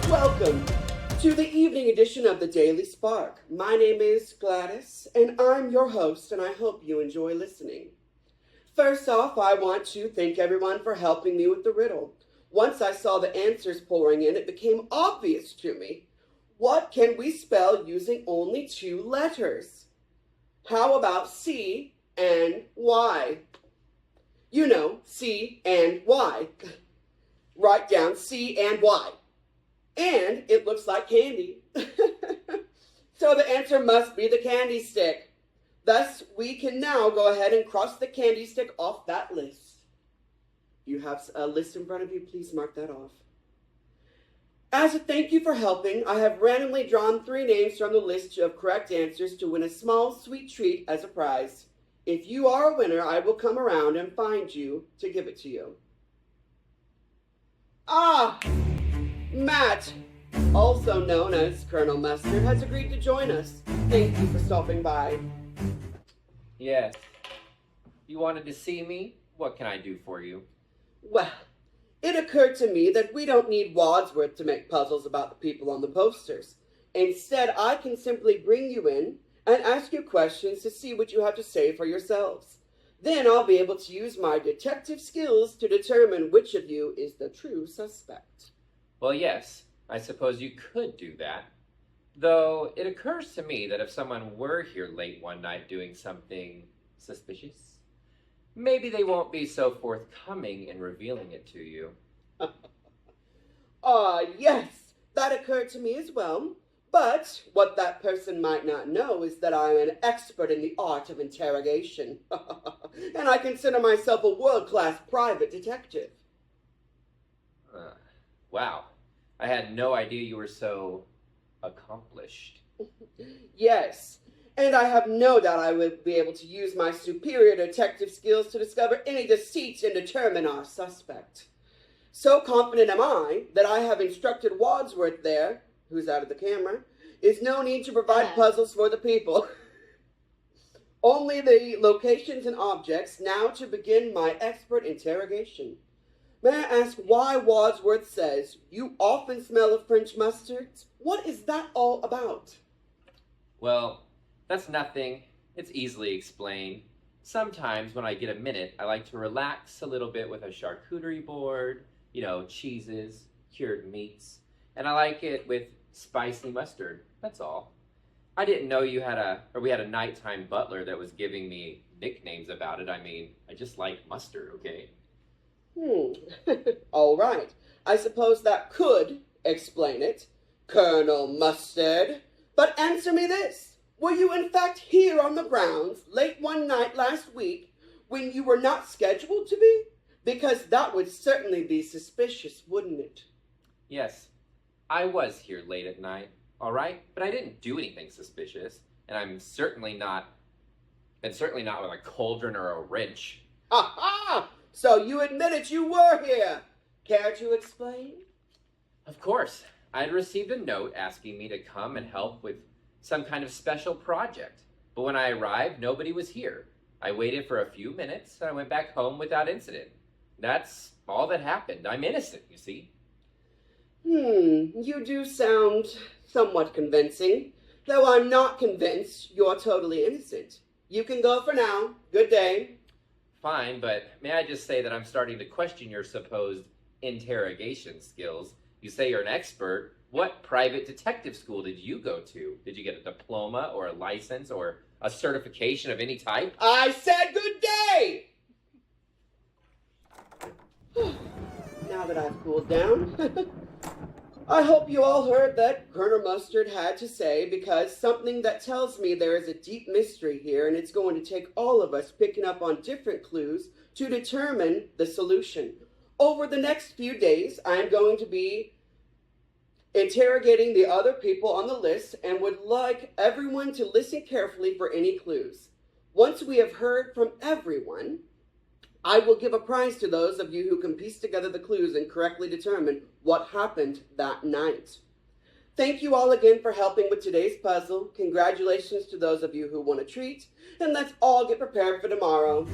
Welcome to the evening edition of the Daily Spark. My name is Gladys, and I'm your host, and I hope you enjoy listening. First off, I want to thank everyone for helping me with the riddle. Once I saw the answers pouring in, it became obvious to me. What can we spell using only two letters? How about C and Y? You know, C and Y. Write down C and Y. And it looks like candy. So the answer must be the candy stick. Thus, we can now go ahead and cross the candy stick off that list. You have a list in front of you, please mark that off. As a thank you for helping, I have randomly drawn 3 names from the list of correct answers to win a small, sweet treat as a prize. If you are a winner, I will come around and find you to give it to you. Matt, also known as Colonel Mustard, has agreed to join us. Thank you for stopping by. Yes. You wanted to see me? What can I do for you? Well, it occurred to me that we don't need Wadsworth to make puzzles about the people on the posters. Instead, I can simply bring you in and ask you questions to see what you have to say for yourselves. Then I'll be able to use my detective skills to determine which of you is the true suspect. Well, yes, I suppose you could do that. Though it occurs to me that if someone were here late one night doing something suspicious, maybe they won't be so forthcoming in revealing it to you. Yes, that occurred to me as well. But what that person might not know is that I am an expert in the art of interrogation. And I consider myself a world-class private detective. Wow, I had no idea you were so accomplished. Yes, and I have no doubt I will be able to use my superior detective skills to discover any deceits and determine our suspect. So confident am I that I have instructed Wadsworth there, who's out of the camera, is no need to provide puzzles for the people. Only the locations and objects now to begin my expert interrogation. May I ask why Wadsworth says, "You often smell of French mustards"? What is that all about? Well, that's nothing. It's easily explained. Sometimes when I get a minute, I like to relax a little bit with a charcuterie board, cheeses, cured meats, and I like it with spicy mustard. That's all. I didn't know we had a nighttime butler that was giving me nicknames about it. I mean, I just like mustard, okay? All right. I suppose that could explain it, Colonel Mustard. But answer me this. Were you in fact here on the grounds late one night last week when you were not scheduled to be? Because that would certainly be suspicious, wouldn't it? Yes, I was here late at night, all right? But I didn't do anything suspicious, and I'm certainly not with a cauldron or a wrench. Aha! So you admitted you were here. Care to explain? Of course. I had received a note asking me to come and help with some kind of special project. But when I arrived, nobody was here. I waited for a few minutes, and I went back home without incident. That's all that happened. I'm innocent, you see. You do sound somewhat convincing, though I'm not convinced you're totally innocent. You can go for now. Good day. Fine, but may I just say that I'm starting to question your supposed interrogation skills. You say you're an expert. What private detective school did you go to? Did you get a diploma or a license or a certification of any type? I said good day! Now that I've cooled down, I hope you all heard that Colonel Mustard had to say, because something that tells me there is a deep mystery here, and it's going to take all of us picking up on different clues to determine the solution. Over the next few days, I'm going to be interrogating the other people on the list and would like everyone to listen carefully for any clues. Once we have heard from everyone, I will give a prize to those of you who can piece together the clues and correctly determine what happened that night. Thank you all again for helping with today's puzzle. Congratulations to those of you who won a treat, and let's all get prepared for tomorrow.